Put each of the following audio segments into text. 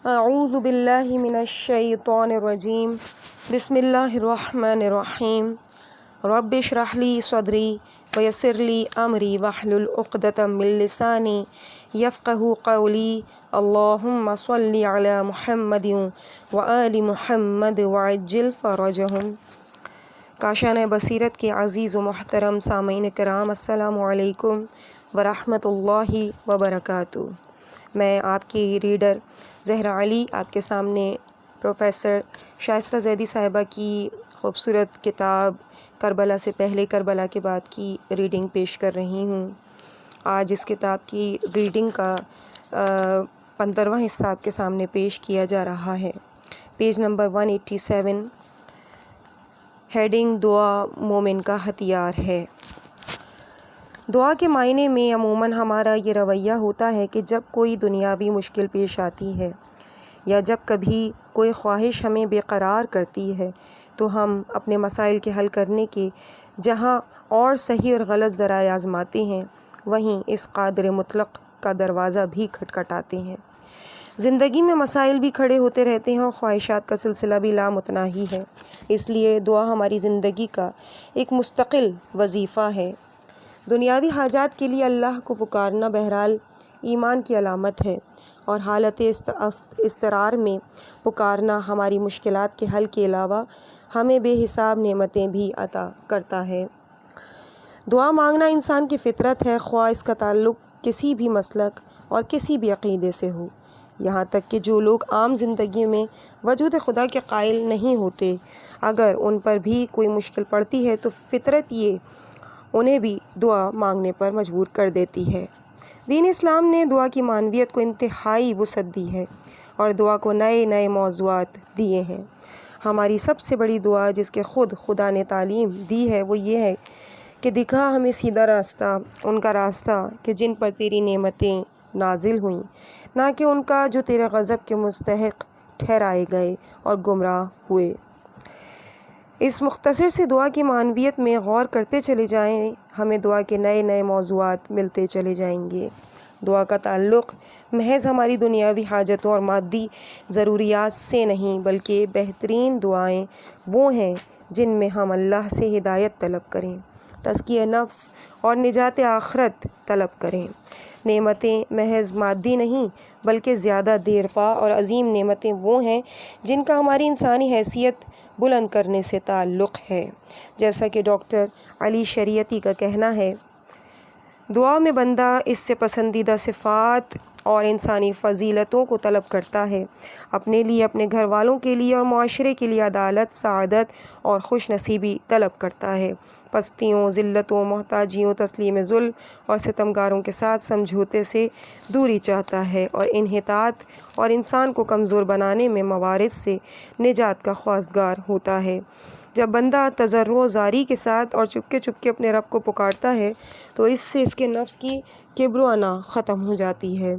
اعوذ باللہ من الشیطان الرجیم بسم اللہ الرحمن الرحیم رب اشرح لی صدری ویسر لی امری واحلل عقدۃ من لسانی یفقہوا قولی اللہم صلی علی محمد وآل محمد وعجل فرجہم۔ کاشانہ بصیرت کے عزیز و محترم سامعین کرام، السلام علیکم ورحمۃ اللہ وبرکاتہ۔ میں آپ کی ریڈر زہرا علی آپ کے سامنے پروفیسر شائستہ زیدی صاحبہ کی خوبصورت کتاب کربلا سے پہلے کربلا کے بعد کی ریڈنگ پیش کر رہی ہوں۔ آج اس کتاب کی ریڈنگ کا 15واں حصہ آپ کے سامنے پیش کیا جا رہا ہے۔ پیج نمبر 187، ہیڈنگ دعا مومن کا ہتھیار ہے۔ دعا کے معنی میں عموماً ہمارا یہ رویہ ہوتا ہے کہ جب کوئی دنیاوی مشکل پیش آتی ہے یا جب کبھی کوئی خواہش ہمیں بے قرار کرتی ہے تو ہم اپنے مسائل کے حل کرنے کے جہاں اور صحیح اور غلط ذرائع آزماتے ہیں، وہیں اس قادر مطلق کا دروازہ بھی کھٹکھٹاتے ہیں۔ زندگی میں مسائل بھی کھڑے ہوتے رہتے ہیں اور خواہشات کا سلسلہ بھی لامتناہی ہے، اس لیے دعا ہماری زندگی کا ایک مستقل وظیفہ ہے۔ دنیاوی حاجات کے لیے اللہ کو پکارنا بہرحال ایمان کی علامت ہے، اور حالت اضطرار میں پکارنا ہماری مشکلات کے حل کے علاوہ ہمیں بے حساب نعمتیں بھی عطا کرتا ہے۔ دعا مانگنا انسان کی فطرت ہے، خواہ اس کا تعلق کسی بھی مسلک اور کسی بھی عقیدے سے ہو۔ یہاں تک کہ جو لوگ عام زندگی میں وجود خدا کے قائل نہیں ہوتے، اگر ان پر بھی کوئی مشکل پڑتی ہے تو فطرت یہ انہیں بھی دعا مانگنے پر مجبور کر دیتی ہے۔ دین اسلام نے دعا کی معنویت کو انتہائی وسعت دی ہے اور دعا کو نئے نئے موضوعات دیے ہیں۔ ہماری سب سے بڑی دعا جس کے خود خدا نے تعلیم دی ہے وہ یہ ہے کہ دکھا ہمیں سیدھا راستہ، ان کا راستہ کہ جن پر تیری نعمتیں نازل ہوئیں، نہ کہ ان کا جو تیرے غضب کے مستحق ٹھہرائے گئے اور گمراہ ہوئے۔ اس مختصر سے دعا کی معنویت میں غور کرتے چلے جائیں، ہمیں دعا کے نئے نئے موضوعات ملتے چلے جائیں گے۔ دعا کا تعلق محض ہماری دنیاوی حاجتوں اور مادی ضروریات سے نہیں، بلکہ بہترین دعائیں وہ ہیں جن میں ہم اللہ سے ہدایت طلب کریں، تزکیہ نفس اور نجات آخرت طلب کریں۔ نعمتیں محض مادی نہیں بلکہ زیادہ دیر پا اور عظیم نعمتیں وہ ہیں جن کا ہماری انسانی حیثیت بلند کرنے سے تعلق ہے۔ جیسا کہ ڈاکٹر علی شریعتی کا کہنا ہے، دعا میں بندہ اس سے پسندیدہ صفات اور انسانی فضیلتوں کو طلب کرتا ہے، اپنے لیے، اپنے گھر والوں کے لیے اور معاشرے کے لیے عدالت، سعادت اور خوش نصیبی طلب کرتا ہے، پستیوں، ذلتوں، محتاجیوں، تسلیم ظلم اور ستمگاروں کے ساتھ سمجھوتے سے دوری چاہتا ہے، اور انحطاط اور انسان کو کمزور بنانے میں موارد سے نجات کا خواستگار ہوتا ہے۔ جب بندہ تضرع و زاری کے ساتھ اور چپکے چپکے اپنے رب کو پکارتا ہے تو اس سے اس کے نفس کی کبر و انا ختم ہو جاتی ہے،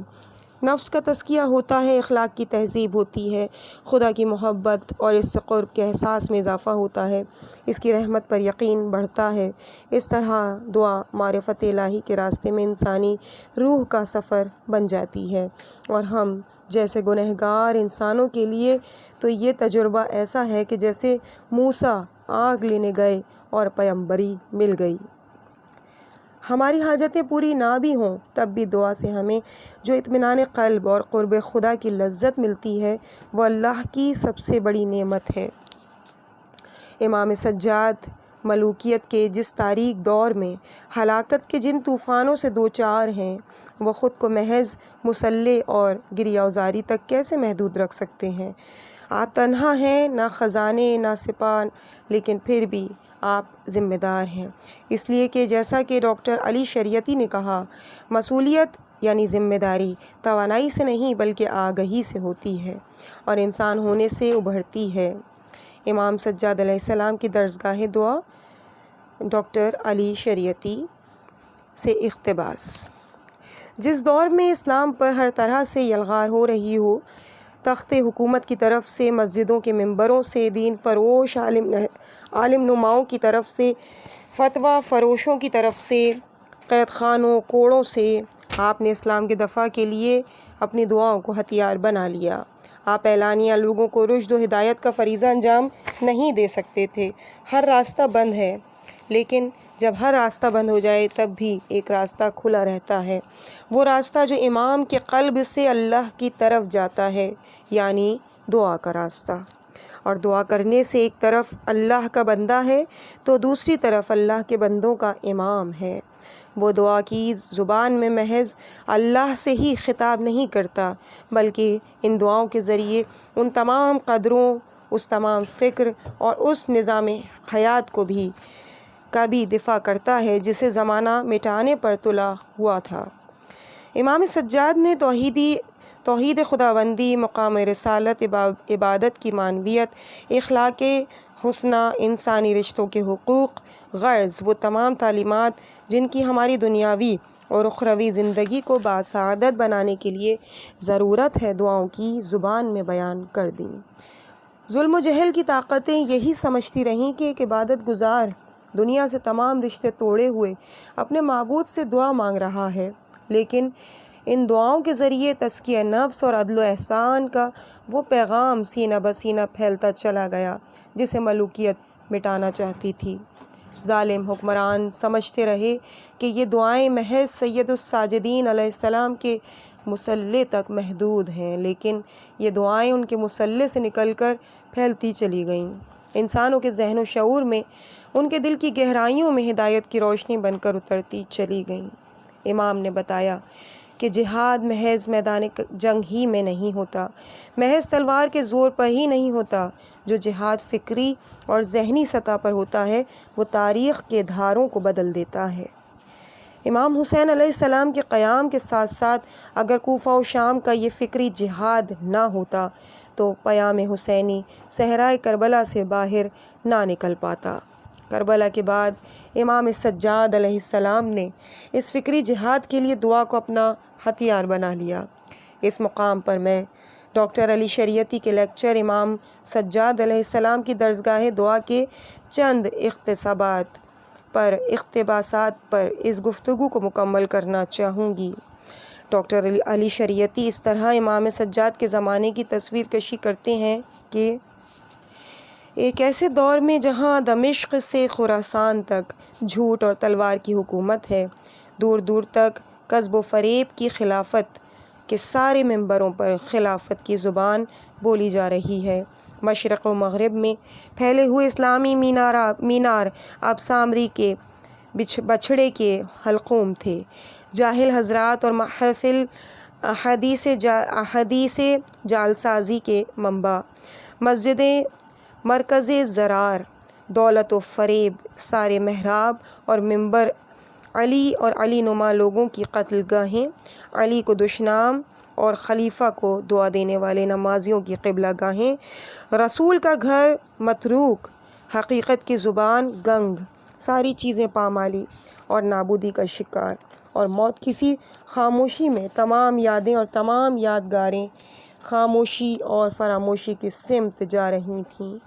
نفس کا تزکیہ ہوتا ہے، اخلاق کی تہذیب ہوتی ہے، خدا کی محبت اور اس سے قرب کے احساس میں اضافہ ہوتا ہے، اس کی رحمت پر یقین بڑھتا ہے۔ اس طرح دعا معرفت الہی کے راستے میں انسانی روح کا سفر بن جاتی ہے، اور ہم جیسے گنہگار انسانوں کے لیے تو یہ تجربہ ایسا ہے کہ جیسے موسیٰ آگ لینے گئے اور پیغمبری مل گئی۔ ہماری حاجتیں پوری نہ بھی ہوں تب بھی دعا سے ہمیں جو اطمینان قلب اور قرب خدا کی لذت ملتی ہے وہ اللہ کی سب سے بڑی نعمت ہے۔ امام سجاد ملوکیت کے جس تاریک دور میں ہلاکت کے جن طوفانوں سے دوچار ہیں، وہ خود کو محض مسلح اور گریہ وزاری تک کیسے محدود رکھ سکتے ہیں؟ آپ تنہا ہیں، نہ خزانے نہ سپاہ، لیکن پھر بھی آپ ذمہ دار ہیں، اس لیے کہ جیسا کہ ڈاکٹر علی شریعتی نے کہا، مسئولیت یعنی ذمہ داری توانائی سے نہیں بلکہ آگہی سے ہوتی ہے اور انسان ہونے سے ابھرتی ہے۔ امام سجاد علیہ السلام کی درسگاہ دعا، ڈاکٹر علی شریعتی سے اقتباس۔ جس دور میں اسلام پر ہر طرح سے یلغار ہو رہی ہو، تخت حکومت کی طرف سے، مسجدوں کے ممبروں سے، دین فروش عالم نماؤں کی طرف سے، فتویٰ فروشوں کی طرف سے، قید خانوں، کوڑوں سے، آپ نے اسلام کے دفاع کے لیے اپنی دعاؤں کو ہتھیار بنا لیا۔ آپ اعلانیہ لوگوں کو رشد و ہدایت کا فریضہ انجام نہیں دے سکتے تھے۔ ہر راستہ بند ہے، لیکن جب ہر راستہ بند ہو جائے تب بھی ایک راستہ کھلا رہتا ہے، وہ راستہ جو امام کے قلب سے اللہ کی طرف جاتا ہے، یعنی دعا کا راستہ۔ اور دعا کرنے سے ایک طرف اللہ کا بندہ ہے تو دوسری طرف اللہ کے بندوں کا امام ہے۔ وہ دعا کی زبان میں محض اللہ سے ہی خطاب نہیں کرتا، بلکہ ان دعاؤں کے ذریعے ان تمام قدروں، اس تمام فکر اور اس نظام حیات کا بھی دفاع کرتا ہے جسے زمانہ مٹانے پر تلا ہوا تھا۔ امام سجاد نے توحید خداوندی، مقام رسالت، عبادت کی معنویت، اخلاق حسنہ، انسانی رشتوں کے حقوق، غرض وہ تمام تعلیمات جن کی ہماری دنیاوی اور اخروی زندگی کو باسعادت بنانے کے لیے ضرورت ہے، دعاؤں کی زبان میں بیان کر دیں۔ ظلم و جہل کی طاقتیں یہی سمجھتی رہیں کہ ایک عبادت گزار دنیا سے تمام رشتے توڑے ہوئے اپنے معبود سے دعا مانگ رہا ہے، لیکن ان دعاؤں کے ذریعے تزکیہ نفس اور عدل و احسان کا وہ پیغام سینہ بسینہ پھیلتا چلا گیا جسے ملوکیت مٹانا چاہتی تھی۔ ظالم حکمران سمجھتے رہے کہ یہ دعائیں محض سید الساجدین علیہ السلام کے مصلی تک محدود ہیں، لیکن یہ دعائیں ان کے مصلی سے نکل کر پھیلتی چلی گئیں، انسانوں کے ذہن و شعور میں، ان کے دل کی گہرائیوں میں ہدایت کی روشنی بن کر اترتی چلی گئیں۔ امام نے بتایا کہ جہاد محض میدان جنگ ہی میں نہیں ہوتا، محض تلوار کے زور پر ہی نہیں ہوتا۔ جو جہاد فکری اور ذہنی سطح پر ہوتا ہے وہ تاریخ کے دھاروں کو بدل دیتا ہے۔ امام حسین علیہ السلام کے قیام کے ساتھ ساتھ اگر کوفہ و شام کا یہ فکری جہاد نہ ہوتا تو پیام حسینی صحرائے کربلا سے باہر نہ نکل پاتا۔ کربلا کے بعد امام سجاد علیہ السلام نے اس فکری جہاد کے لیے دعا کو اپنا ہتھیار بنا لیا۔ اس مقام پر میں ڈاکٹر علی شریعتی کے لیکچر امام سجاد علیہ السلام کی درسگاہ دعا کے چند اقتباسات پر اس گفتگو کو مکمل کرنا چاہوں گی۔ ڈاکٹر علی شریعتی اس طرح امام سجاد کے زمانے کی تصویر کشی کرتے ہیں کہ ایک ایسے دور میں جہاں دمشق سے خراسان تک جھوٹ اور تلوار کی حکومت ہے، دور دور تک کذب و فریب کی خلافت کے سارے ممبروں پر خلافت کی زبان بولی جا رہی ہے، مشرق و مغرب میں پھیلے ہوئے اسلامی مینار اب سامری کے بچھڑے کے حلقوم تھے، جاہل حضرات اور محافل احادیث جعلسازی کے منبع، مسجدیں مرکز زرار، دولت و فریب، سارے محراب اور منبر علی اور علی نما لوگوں کی قتل گاہیں، علی کو دشنام اور خلیفہ کو دعا دینے والے نمازیوں کی قبلہ گاہیں، رسول کا گھر متروک، حقیقت کی زبان گنگ، ساری چیزیں پامالی اور نابودی کا شکار، اور موت کسی خاموشی میں تمام یادیں اور تمام یادگاریں خاموشی اور فراموشی کی سمت جا رہی تھیں۔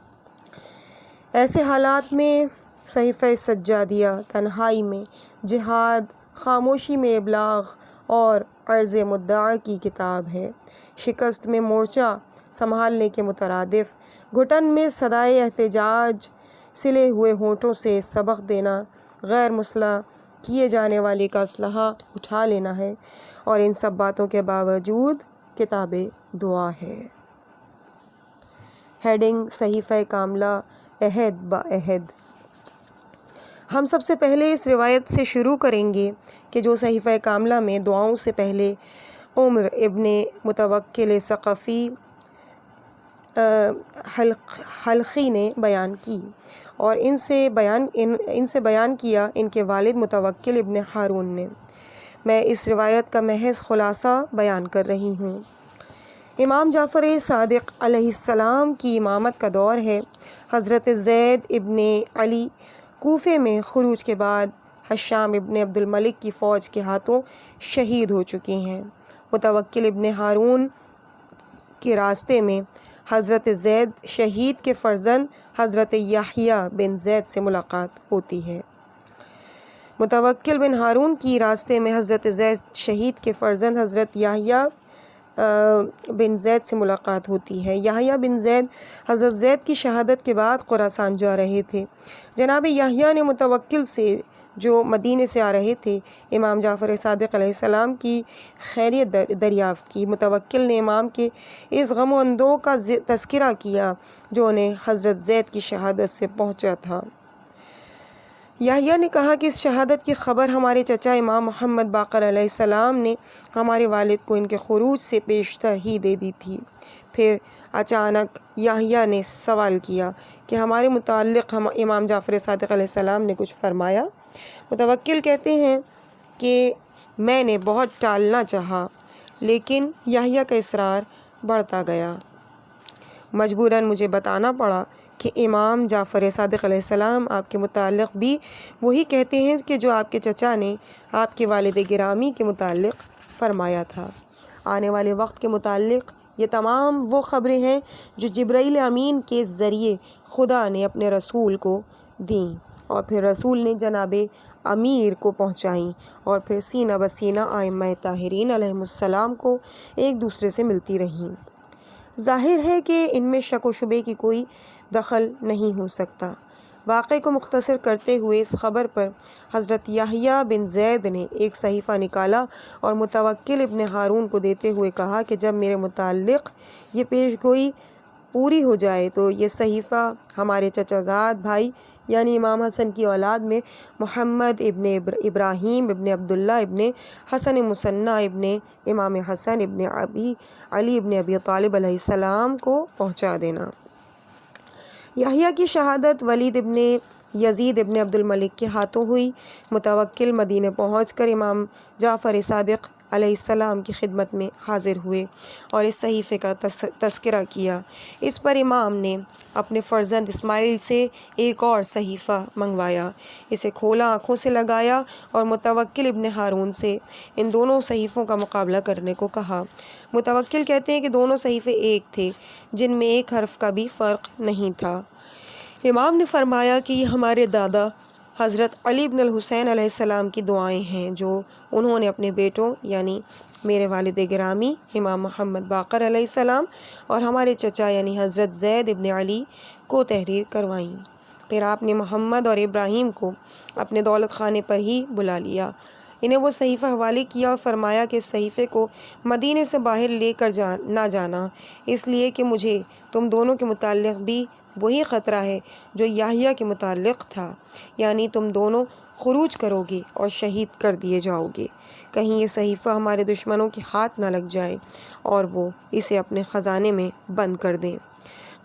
ایسے حالات میں صحیفہ سجادیہ تنہائی میں جہاد، خاموشی میں ابلاغ اور عرض مدعا کی کتاب ہے۔ شکست میں مورچہ سنبھالنے کے مترادف، گھٹن میں صدائے احتجاج، سلے ہوئے ہونٹوں سے سبق دینا، غیر مسلح کیے جانے والے کا اسلحہ اٹھا لینا ہے، اور ان سب باتوں کے باوجود کتاب دعا ہے۔ ہیڈنگ: صحیفہ کاملہ عہد با عہد۔ ہم سب سے پہلے اس روایت سے شروع کریں گے کہ جو صحیفہ کاملہ میں دعاؤں سے پہلے عمر ابن متوکل ثقفی حلقی نے بیان کی اور ان سے بیان کیا ان کے والد متوکل ابن ہارون نے۔ میں اس روایت کا محض خلاصہ بیان کر رہی ہوں۔ امام جعفر صادق علیہ السلام کی امامت کا دور ہے۔ حضرت زید ابن علی کوفے میں خروج کے بعد ہشام ابن عبد الملک کی فوج کے ہاتھوں شہید ہو چکی ہیں۔ متوکل ابن ہارون کے راستے میں حضرت زید شہید کے فرزند حضرت یحییٰ بن زید سے ملاقات ہوتی ہے۔ متوکل بن ہارون کی راستے میں حضرت زید شہید کے فرزند حضرت یحییٰ بن زید سے ملاقات ہوتی ہے۔ یحییٰ بن زید حضرت زید کی شہادت کے بعد خراسان جا رہے تھے۔ جناب یحییٰ نے متوکل سے جو مدینے سے آ رہے تھے امام جعفر صادق علیہ السلام کی خیریت دریافت کی۔ متوکل نے امام کے اس غم و اندوہ کا تذکرہ کیا جو انہیں حضرت زید کی شہادت سے پہنچا تھا۔ یحییٰ نے کہا کہ اس شہادت کی خبر ہمارے چچا امام محمد باقر علیہ السلام نے ہمارے والد کو ان کے خروج سے پیشتر ہی دے دی تھی۔ پھر اچانک یحییٰ نے سوال کیا کہ ہمارے متعلق امام جعفر صادق علیہ السلام نے کچھ فرمایا؟ متوکل کہتے ہیں کہ میں نے بہت ٹالنا چاہا لیکن یحییٰ کا اصرار بڑھتا گیا۔ مجبوراً مجھے بتانا پڑا کہ امام جعفر صادق علیہ السلام آپ کے متعلق بھی وہی کہتے ہیں کہ جو آپ کے چچا نے آپ کے والد گرامی کے متعلق فرمایا تھا۔ آنے والے وقت کے متعلق یہ تمام وہ خبریں ہیں جو جبرائیل امین کے ذریعے خدا نے اپنے رسول کو دیں اور پھر رسول نے جناب امیر کو پہنچائیں اور پھر سینہ بسینہ ائمہ طاہرین علیہم السلام کو ایک دوسرے سے ملتی رہیں۔ ظاہر ہے کہ ان میں شک و شبے کی کوئی دخل نہیں ہو سکتا۔ واقعے کو مختصر کرتے ہوئے اس خبر پر حضرت یحییٰ بن زید نے ایک صحیفہ نکالا اور متوکل ابن ہارون کو دیتے ہوئے کہا کہ جب میرے متعلق یہ پیش گوئی پوری ہو جائے تو یہ صحیفہ ہمارے چچا زاد بھائی یعنی امام حسن کی اولاد میں محمد ابن ابراہیم ابن عبداللہ ابن حسن مصنع ابن امام حسن ابن علی ابن ابی طالب علیہ السلام کو پہنچا دینا۔ یحییٰ کی شہادت ولید ابن یزید ابن عبد الملک کے ہاتھوں ہوئی۔ متوکل مدینے پہنچ کر امام جعفر صادق علیہ السلام کی خدمت میں حاضر ہوئے اور اس صحیفے کا تذکرہ کیا۔ اس پر امام نے اپنے فرزند اسماعیل سے ایک اور صحیفہ منگوایا، اسے کھولا، آنکھوں سے لگایا اور متوکل ابن ہارون سے ان دونوں صحیفوں کا مقابلہ کرنے کو کہا۔ متوکل کہتے ہیں کہ دونوں صحیفے ایک تھے جن میں ایک حرف کا بھی فرق نہیں تھا۔ امام نے فرمایا کہ یہ ہمارے دادا حضرت علی بن الحسین علیہ السلام کی دعائیں ہیں جو انہوں نے اپنے بیٹوں یعنی میرے والد گرامی امام محمد باقر علیہ السلام اور ہمارے چچا یعنی حضرت زید ابن علی کو تحریر کروائیں۔ پھر آپ نے محمد اور ابراہیم کو اپنے دولت خانے پر ہی بلا لیا، انہیں وہ صحیفہ حوالے کیا اور فرمایا کہ اس صحیفے کو مدینے سے باہر لے کر نہ جانا، اس لیے کہ مجھے تم دونوں کے متعلق بھی وہی خطرہ ہے جو یحییٰ کے متعلق تھا، یعنی تم دونوں خروج کرو گے اور شہید کر دیے جاؤ گے، کہیں یہ صحیفہ ہمارے دشمنوں کے ہاتھ نہ لگ جائے اور وہ اسے اپنے خزانے میں بند کر دیں۔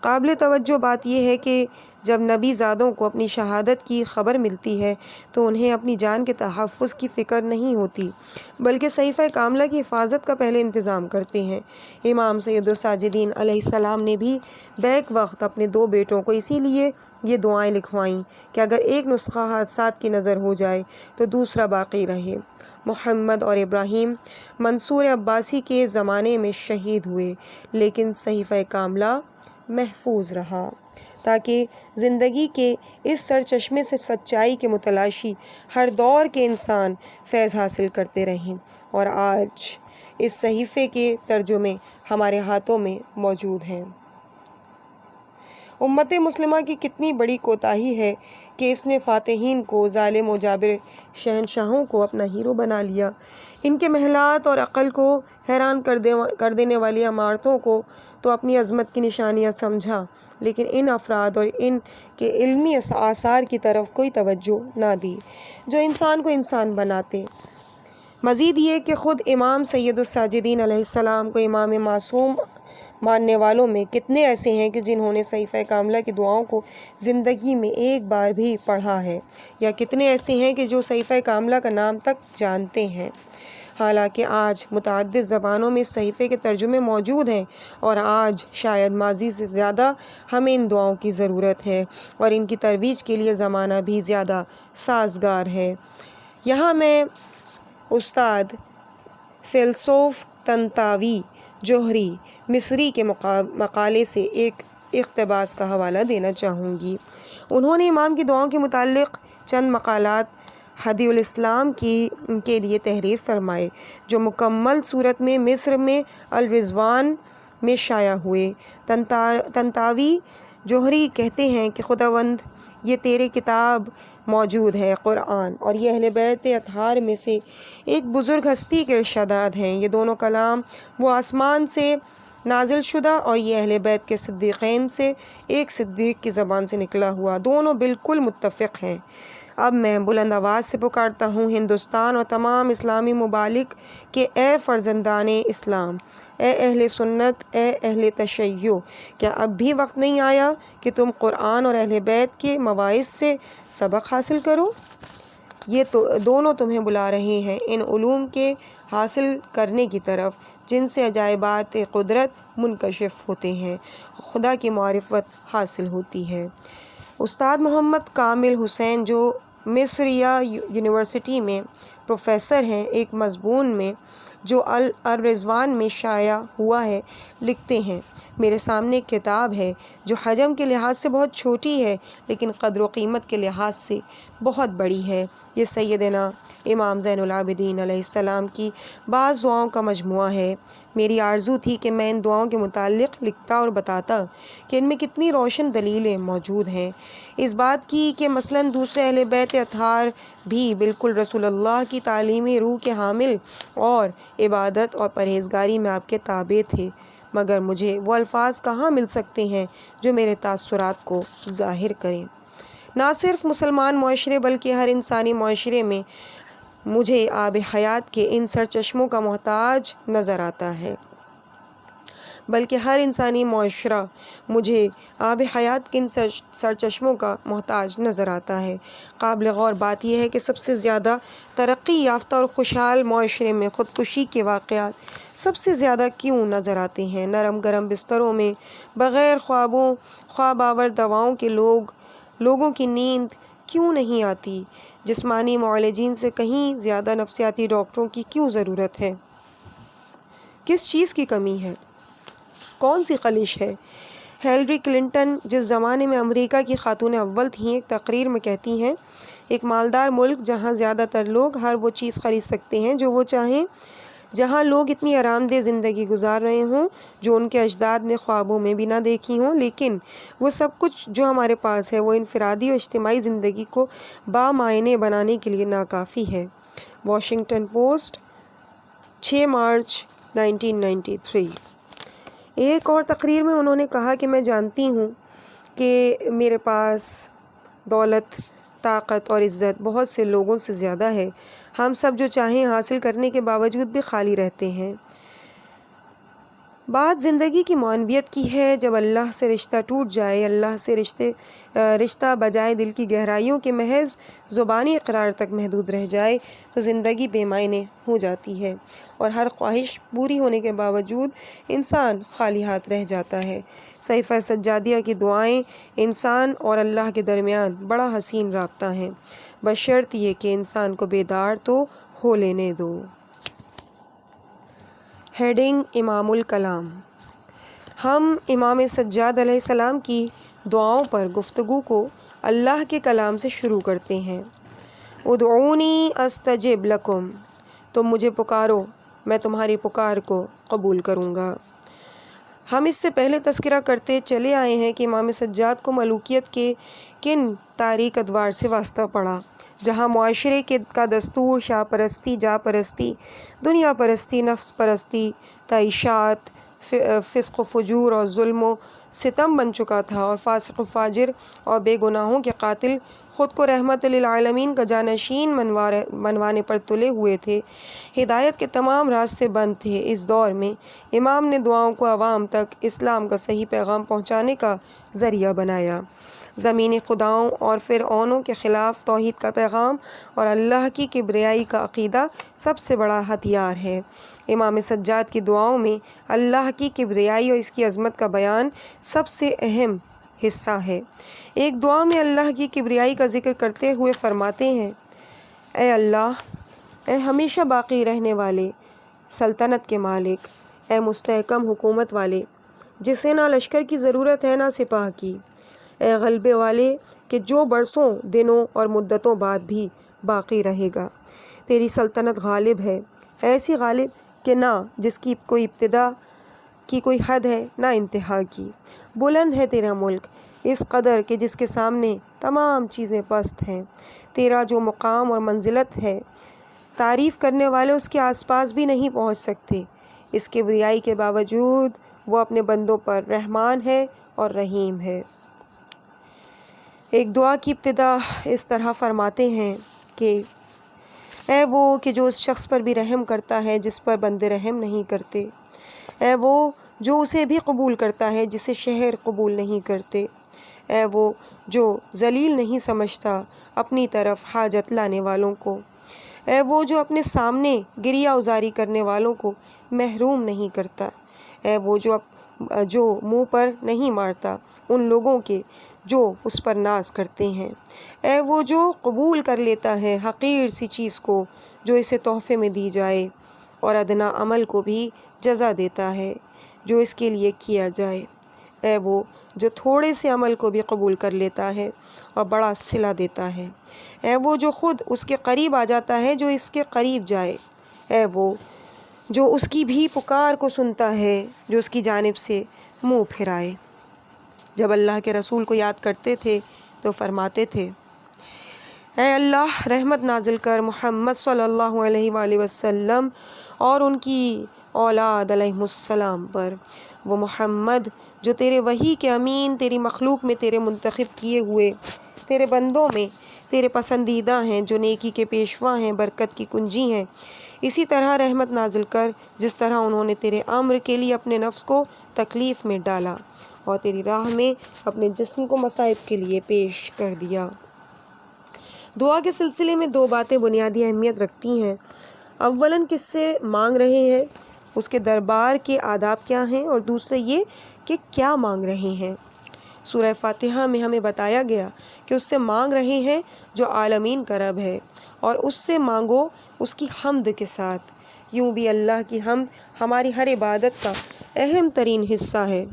قابل توجہ بات یہ ہے کہ جب نبی زادوں کو اپنی شہادت کی خبر ملتی ہے تو انہیں اپنی جان کے تحفظ کی فکر نہیں ہوتی بلکہ صحیفہ کاملہ کی حفاظت کا پہلے انتظام کرتے ہیں۔ امام سید الساجدین علیہ السلام نے بھی بیک وقت اپنے دو بیٹوں کو اسی لیے یہ دعائیں لکھوائیں کہ اگر ایک نسخہ حادثات کی نظر ہو جائے تو دوسرا باقی رہے۔ محمد اور ابراہیم منصور عباسی کے زمانے میں شہید ہوئے لیکن صحیفہ کاملہ محفوظ رہا تاکہ زندگی کے اس سرچشمے سے سچائی کے متلاشی ہر دور کے انسان فیض حاصل کرتے رہیں، اور آج اس صحیفے کے ترجمے ہمارے ہاتھوں میں موجود ہیں۔ امت مسلمہ کی کتنی بڑی کوتاہی ہے کہ اس نے فاتحین کو، ظالم و جابر شہنشاہوں کو اپنا ہیرو بنا لیا، ان کے محلات اور عقل کو حیران کر دینے والی عمارتوں کو تو اپنی عظمت کی نشانیاں سمجھا، لیکن ان افراد اور ان کے علمی آثار کی طرف کوئی توجہ نہ دی جو انسان کو انسان بناتے۔ مزید یہ کہ خود امام سید الساجدین علیہ السلام کو امام معصوم ماننے والوں میں کتنے ایسے ہیں کہ جنہوں نے صحیفہ کاملہ کی دعاؤں کو زندگی میں ایک بار بھی پڑھا ہے، یا کتنے ایسے ہیں کہ جو صحیفہ کاملہ کا نام تک جانتے ہیں۔ حالانکہ آج متعدد زبانوں میں اس صحیفے کے ترجمے موجود ہیں اور آج شاید ماضی سے زیادہ ہمیں ان دعاؤں کی ضرورت ہے اور ان کی ترویج کے لیے زمانہ بھی زیادہ سازگار ہے۔ یہاں میں استاد فیلسوف طنطاوی جوہری مصری کے مقالے سے ایک اقتباس کا حوالہ دینا چاہوں گی۔ انہوں نے امام کی دعاؤں کے متعلق چند مقالات ہدی الاسلام کے لیے تحریر فرمائے، جو مکمل صورت میں مصر میں الرضوان میں شائع ہوئے۔ طنطاوی جوہری کہتے ہیں کہ خداوند، یہ تیرے کتاب موجود ہے قرآن، اور یہ اہل بیت اطہار میں سے ایک بزرگ ہستی کے ارشادات ہیں۔ یہ دونوں کلام وہ آسمان سے نازل شدہ اور یہ اہل بیت کے صدیقین سے ایک صدیق کی زبان سے نکلا ہوا، دونوں بالکل متفق ہیں۔ اب میں بلند آواز سے پکارتا ہوں ہندوستان اور تمام اسلامی ممالک کہ اے فرزندان اسلام، اے اہل سنت، اے اہل تشیع، کیا اب بھی وقت نہیں آیا کہ تم قرآن اور اہل بیت کے مواعظ سے سبق حاصل کرو؟ یہ دونوں تمہیں بلا رہے ہیں ان علوم کے حاصل کرنے کی طرف جن سے عجائبات قدرت منکشف ہوتے ہیں، خدا کی معرفت حاصل ہوتی ہے۔ استاد محمد کامل حسین جو مصریہ یونیورسٹی میں پروفیسر ہیں، ایک مضمون میں جو الرضوان میں شائع ہوا ہے لکھتے ہیں، میرے سامنے ایک کتاب ہے جو حجم کے لحاظ سے بہت چھوٹی ہے لیکن قدر و قیمت کے لحاظ سے بہت بڑی ہے۔ یہ سیدنا امام زین العابدین علیہ السلام کی بعض دعاؤں کا مجموعہ ہے۔ میری آرزو تھی کہ میں ان دعاؤں کے متعلق لکھتا اور بتاتا کہ ان میں کتنی روشن دلیلیں موجود ہیں اس بات کی کہ مثلاً دوسرے اہل بیت اطہار بھی بالکل رسول اللہ کی تعلیمی روح کے حامل اور عبادت اور پرہیزگاری میں آپ کے تابع تھے، مگر مجھے وہ الفاظ کہاں مل سکتے ہیں جو میرے تاثرات کو ظاہر کریں۔ نہ صرف مسلمان معاشرے بلکہ ہر انسانی معاشرے میں مجھے آب حیات کے ان سرچشموں کا محتاج نظر آتا ہے، بلکہ ہر انسانی معاشرہ مجھے آب حیات کے ان سرچشموں کا محتاج نظر آتا ہے۔ قابل غور بات یہ ہے کہ سب سے زیادہ ترقی یافتہ اور خوشحال معاشرے میں خودکشی کے واقعات سب سے زیادہ کیوں نظر آتے ہیں؟ نرم گرم بستروں میں بغیر خواب آور دواؤں کے لوگوں کی نیند کیوں نہیں آتی؟ جسمانی معالجین سے کہیں زیادہ نفسیاتی ڈاکٹروں کی کیوں ضرورت ہے؟ کس چیز کی کمی ہے؟ کون سی خلش ہے؟ ہیلری کلنٹن جس زمانے میں امریکہ کی خاتون اول تھیں، ایک تقریر میں کہتی ہیں، ایک مالدار ملک جہاں زیادہ تر لوگ ہر وہ چیز خرید سکتے ہیں جو وہ چاہیں، جہاں لوگ اتنی آرام دہ زندگی گزار رہے ہوں جو ان کے اجداد نے خوابوں میں بھی نہ دیکھی ہوں، لیکن وہ سب کچھ جو ہمارے پاس ہے وہ انفرادی اور اجتماعی زندگی کو بامعنی بنانے کے لیے ناکافی ہے۔ Washington post, 6 March 1993۔ ایک اور تقریر میں انہوں نے کہا کہ میں جانتی ہوں کہ میرے پاس دولت، طاقت اور عزت بہت سے لوگوں سے زیادہ ہے، ہم سب جو چاہیں حاصل کرنے کے باوجود بھی خالی رہتے ہیں۔ بات زندگی کی معنویت کی ہے۔ جب اللہ سے رشتہ ٹوٹ جائے، اللہ سے رشتہ بجائے دل کی گہرائیوں کے محض زبانی اقرار تک محدود رہ جائے تو زندگی بے معنی ہو جاتی ہے اور ہر خواہش پوری ہونے کے باوجود انسان خالی ہاتھ رہ جاتا ہے۔ صحیفہ سجادیہ کی دعائیں انسان اور اللہ کے درمیان بڑا حسین رابطہ ہیں، بشرط یہ کہ انسان کو بیدار تو ہو لینے دو۔ ہیڈنگ: امام الکلام۔ ہم امام سجاد علیہ السلام کی دعاؤں پر گفتگو کو اللہ کے کلام سے شروع کرتے ہیں۔ ادعونی استجب لکم، تم مجھے پکارو میں تمہاری پکار کو قبول کروں گا۔ ہم اس سے پہلے تذکرہ کرتے چلے آئے ہیں کہ امام سجاد کو ملوکیت کے کن تاریک ادوار سے واسطہ پڑا، جہاں معاشرے کا دستور شاہ پرستی، جا پرستی، دنیا پرستی، نفس پرستی، تعیشات، فسق و فجور اور ظلم و ستم بن چکا تھا اور فاسق و فاجر اور بے گناہوں کے قاتل خود کو رحمت للعالمین کا جانشین منوانے پر تلے ہوئے تھے۔ ہدایت کے تمام راستے بند تھے۔ اس دور میں امام نے دعاؤں کو عوام تک اسلام کا صحیح پیغام پہنچانے کا ذریعہ بنایا۔ زمینی خداؤں اور فرعونوں کے خلاف توحید کا پیغام اور اللہ کی کبریائی کا عقیدہ سب سے بڑا ہتھیار ہے۔ امام سجاد کی دعاؤں میں اللہ کی کبریائی اور اس کی عظمت کا بیان سب سے اہم حصہ ہے۔ ایک دعا میں اللہ کی کبریائی کا ذکر کرتے ہوئے فرماتے ہیں، اے اللہ، اے ہمیشہ باقی رہنے والے، سلطنت کے مالک، اے مستحکم حکومت والے، جسے نہ لشکر کی ضرورت ہے نہ سپاہ کی، اے غلبے والے کہ جو برسوں، دنوں اور مدتوں بعد بھی باقی رہے گا۔ تیری سلطنت غالب ہے، ایسی غالب کہ نہ جس کی کوئی ابتدا کی کوئی حد ہے نہ انتہا کی۔ بلند ہے تیرا ملک اس قدر کہ جس کے سامنے تمام چیزیں پست ہیں۔ تیرا جو مقام اور منزلت ہے تعریف کرنے والے اس کے آس پاس بھی نہیں پہنچ سکتے۔ اس کبریائی کے باوجود وہ اپنے بندوں پر رحمان ہے اور رحیم ہے۔ ایک دعا کی ابتدا اس طرح فرماتے ہیں کہ اے وہ کہ جو اس شخص پر بھی رحم کرتا ہے جس پر بندے رحم نہیں کرتے، اے وہ جو اسے بھی قبول کرتا ہے جسے شہر قبول نہیں کرتے، اے وہ جو ذلیل نہیں سمجھتا اپنی طرف حاجت لانے والوں کو، اے وہ جو اپنے سامنے گریہ ازاری کرنے والوں کو محروم نہیں کرتا، اے وہ جو منہ پر نہیں مارتا ان لوگوں کے جو اس پر ناز کرتے ہیں، اے وہ جو قبول کر لیتا ہے حقیر سی چیز کو جو اسے تحفے میں دی جائے، اور ادنا عمل کو بھی جزا دیتا ہے جو اس کے لیے کیا جائے، اے وہ جو تھوڑے سے عمل کو بھی قبول کر لیتا ہے اور بڑا صلہ دیتا ہے، اے وہ جو خود اس کے قریب آ جاتا ہے جو اس کے قریب جائے، اے وہ جو اس کی بھی پکار کو سنتا ہے جو اس کی جانب سے منہ پھرائے۔ جب اللہ کے رسول کو یاد کرتے تھے تو فرماتے تھے اے اللہ رحمت نازل کر محمد صلی اللہ علیہ وآلہ وسلم اور ان کی اولاد علیہم السلام پر، وہ محمد جو تیرے وحی کے امین، تیری مخلوق میں تیرے منتخب کیے ہوئے تیرے بندوں میں تیرے پسندیدہ ہیں، جو نیکی کے پیشوا ہیں، برکت کی کنجی ہیں۔ اسی طرح رحمت نازل کر جس طرح انہوں نے تیرے امر کے لیے اپنے نفس کو تکلیف میں ڈالا اور تیری راہ میں اپنے جسم کو مصائب کے لیے پیش کر دیا۔ دعا کے سلسلے میں دو باتیں بنیادی اہمیت رکھتی ہیں۔ اولاً کس سے مانگ رہے ہیں، اس کے دربار کے آداب کیا ہیں، اور دوسرا یہ کہ کیا مانگ رہے ہیں۔ سورہ فاتحہ میں ہمیں بتایا گیا کہ اس سے مانگ رہے ہیں جو عالمین کا رب ہے، اور اس سے مانگو اس کی حمد کے ساتھ۔ یوں بھی اللہ کی حمد ہماری ہر عبادت کا اہم ترین حصہ ہے۔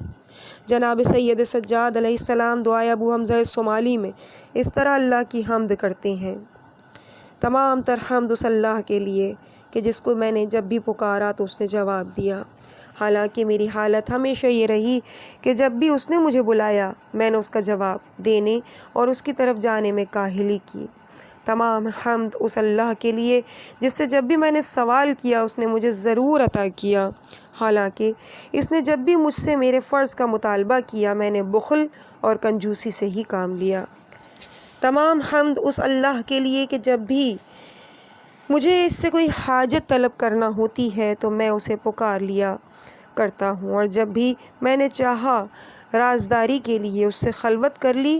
جناب سید سجاد علیہ السلام دعائے ابو حمزہ صومالی میں اس طرح اللہ کی حمد کرتے ہیں: تمام تر حمد اس اللہ کے لیے کہ جس کو میں نے جب بھی پکارا تو اس نے جواب دیا، حالانکہ میری حالت ہمیشہ یہ رہی کہ جب بھی اس نے مجھے بلایا میں نے اس کا جواب دینے اور اس کی طرف جانے میں کاہلی کی۔ تمام حمد اس اللہ کے لیے جس سے جب بھی میں نے سوال کیا اس نے مجھے ضرور عطا کیا، حالانکہ اس نے جب بھی مجھ سے میرے فرض کا مطالبہ کیا میں نے بخل اور کنجوسی سے ہی کام لیا۔ تمام حمد اس اللہ کے لیے کہ جب بھی مجھے اس سے کوئی حاجت طلب کرنا ہوتی ہے تو میں اسے پکار لیا کرتا ہوں، اور جب بھی میں نے چاہا رازداری کے لیے اس سے خلوت کر لی،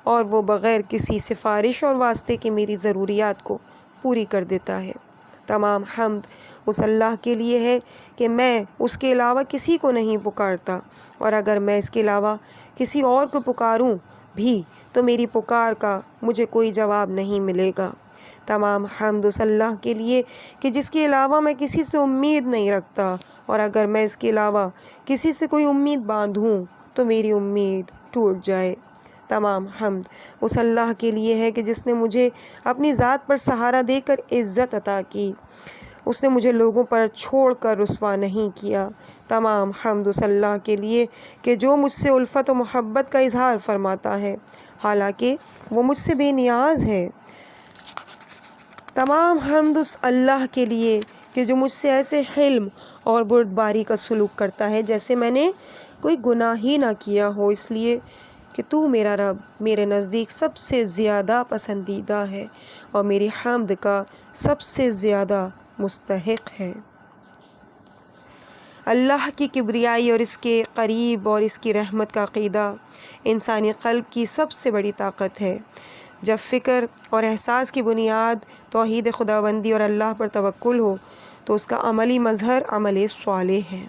اور وہ بغیر کسی سفارش اور واسطے کے میری ضروریات کو پوری کر دیتا ہے۔ تمام حمد اس اللہ کے لیے ہے کہ میں اس کے علاوہ کسی کو نہیں پکارتا، اور اگر میں اس کے علاوہ کسی اور کو پکاروں بھی تو میری پکار کا مجھے کوئی جواب نہیں ملے گا۔ تمام حمد اس اللہ کے لیے کہ جس کے علاوہ میں کسی سے امید نہیں رکھتا، اور اگر میں اس کے علاوہ کسی سے کوئی امید باندھوں تو میری امید ٹوٹ جائے۔ تمام حمد اس اللہ کے لیے ہے کہ جس نے مجھے اپنی ذات پر سہارا دے کر عزت عطا کی، اس نے مجھے لوگوں پر چھوڑ کر رسوا نہیں کیا۔ تمام حمد اس اللہ کے لیے کہ جو مجھ سے الفت و محبت کا اظہار فرماتا ہے حالانکہ وہ مجھ سے بے نیاز ہے۔ تمام حمد اس اللہ کے لیے کہ جو مجھ سے ایسے حلم اور بردباری کا سلوک کرتا ہے جیسے میں نے کوئی گناہ ہی نہ کیا ہو، اس لیے کہ تو میرا رب میرے نزدیک سب سے زیادہ پسندیدہ ہے اور میری حمد کا سب سے زیادہ مستحق ہے۔ اللہ کی کبریائی اور اس کے قریب اور اس کی رحمت کا عقیدہ انسانی قلب کی سب سے بڑی طاقت ہے۔ جب فکر اور احساس کی بنیاد توحید خداوندی اور اللہ پر توکل ہو تو اس کا عملی مظہر عمل صالح ہے۔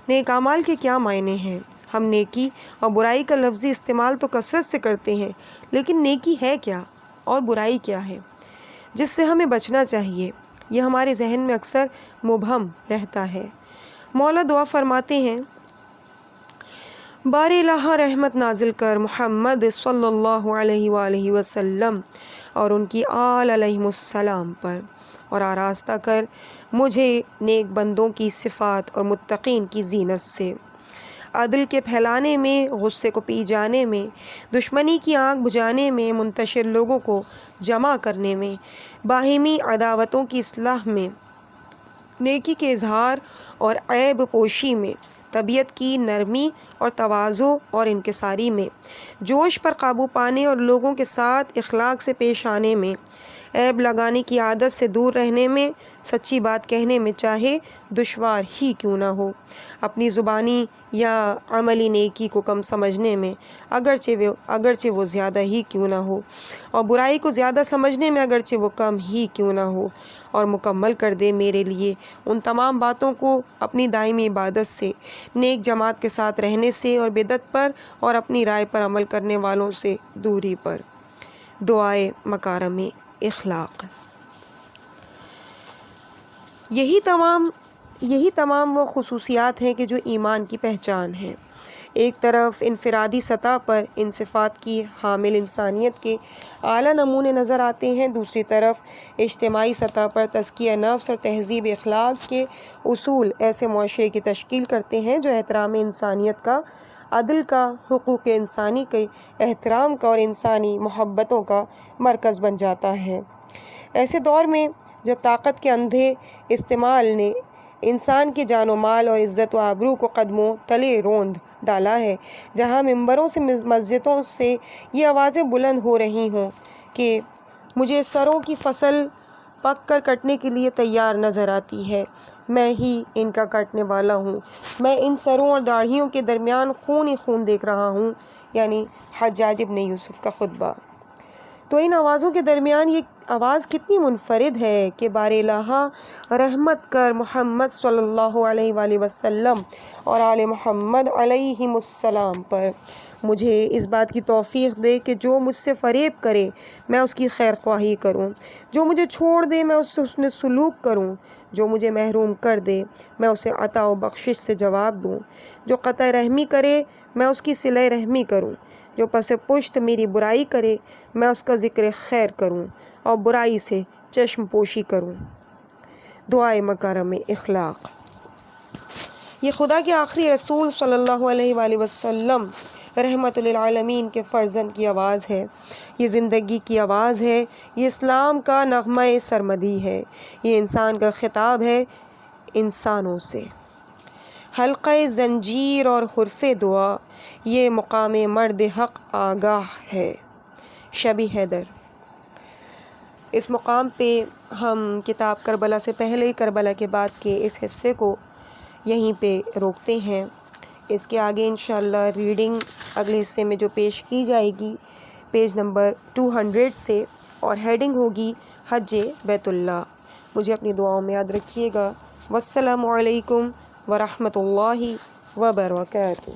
نیک اعمال کے کیا معنی ہیں؟ ہم نیکی اور برائی کا لفظی استعمال تو کثرت سے کرتے ہیں، لیکن نیکی ہے کیا اور برائی کیا ہے جس سے ہمیں بچنا چاہیے؟ یہ ہمارے ذہن میں اکثر مبہم رہتا ہے۔ مولا دعا فرماتے ہیں: بار الہ رحمت نازل کر محمد صلی اللہ علیہ وآلہ وسلم اور ان کی آل علیہم السلام پر، اور آراستہ کر مجھے نیک بندوں کی صفات اور متقین کی زینت سے، عدل کے پھیلانے میں، غصے کو پی جانے میں، دشمنی کی آگ بجھانے میں، منتشر لوگوں کو جمع کرنے میں، باہمی عداوتوں کی اصلاح میں، نیکی کے اظہار اور عیب پوشی میں، طبیعت کی نرمی اور تواضع اور انکساری میں، جوش پر قابو پانے اور لوگوں کے ساتھ اخلاق سے پیش آنے میں، عیب لگانے کی عادت سے دور رہنے میں، سچی بات کہنے میں چاہے دشوار ہی کیوں نہ ہو، اپنی زبانی یا عملی نیکی کو کم سمجھنے میں اگرچہ وہ زیادہ ہی کیوں نہ ہو، اور برائی کو زیادہ سمجھنے میں اگرچہ وہ کم ہی کیوں نہ ہو، اور مکمل کر دے میرے لیے ان تمام باتوں کو اپنی دائمی عبادت سے، نیک جماعت کے ساتھ رہنے سے، اور بدعت پر اور اپنی رائے پر عمل کرنے والوں سے دوری پر۔ دعائے مکارم اخلاق۔ یہی تمام وہ خصوصیات ہیں کہ جو ایمان کی پہچان ہیں۔ ایک طرف انفرادی سطح پر ان صفات کی حامل انسانیت کے اعلیٰ نمونے نظر آتے ہیں، دوسری طرف اجتماعی سطح پر تزکیہ نفس اور تہذیب اخلاق کے اصول ایسے معاشرے کی تشکیل کرتے ہیں جو احترام انسانیت کا، عدل کا، حقوق انسانی کے احترام کا اور انسانی محبتوں کا مرکز بن جاتا ہے۔ ایسے دور میں جب طاقت کے اندھے استعمال نے انسان کی جان و مال اور عزت و آبرو کو قدموں تلے روند ڈالا ہے، جہاں ممبروں سے، مسجدوں سے یہ آوازیں بلند ہو رہی ہوں کہ مجھے سروں کی فصل پک کر کٹنے کے لیے تیار نظر آتی ہے، میں ہی ان کا کاٹنے والا ہوں، میں ان سروں اور داڑھیوں کے درمیان خون ہی خون دیکھ رہا ہوں، یعنی حجاج ابن یوسف کا خطبہ۔ تو ان آوازوں کے درمیان یہ آواز کتنی منفرد ہے کہ بار الہ رحمت کر محمد صلی اللہ علیہ وآلہ وسلم اور آل محمد علیہم السلام پر، مجھے اس بات کی توفیق دے کہ جو مجھ سے فریب کرے میں اس کی خیر خواہی کروں، جو مجھے چھوڑ دے میں اس سے حسن سلوک کروں، جو مجھے محروم کر دے میں اسے عطا و بخشش سے جواب دوں، جو قطع رحمی کرے میں اس کی صلہ رحمی کروں، جو پس پشت میری برائی کرے میں اس کا ذکر خیر کروں اور برائی سے چشم پوشی کروں۔ دعائے مکارم اخلاق۔ یہ خدا کے آخری رسول صلی اللہ علیہ وآلہ وسلم رحمت للعالمین کے فرزند کی آواز ہے، یہ زندگی کی آواز ہے، یہ اسلام کا نغمہ سرمدی ہے، یہ انسان کا خطاب ہے انسانوں سے۔ حلقہ زنجیر اور حرف دعا، یہ مقام مرد حق آگاہ ہے۔ شبی حیدر۔ اس مقام پہ ہم کتاب کربلا سے پہلے، کربلا کے بعد کے اس حصے کو یہیں پہ روکتے ہیں۔ اس کے آگے انشاءاللہ ریڈنگ اگلے حصے میں جو پیش کی جائے گی پیج نمبر 200 سے، اور ہیڈنگ ہوگی حج بیت اللہ۔ مجھے اپنی دعاؤں میں یاد رکھیے گا۔ والسلام علیکم ورحمۃ اللہ وبرکاتہ۔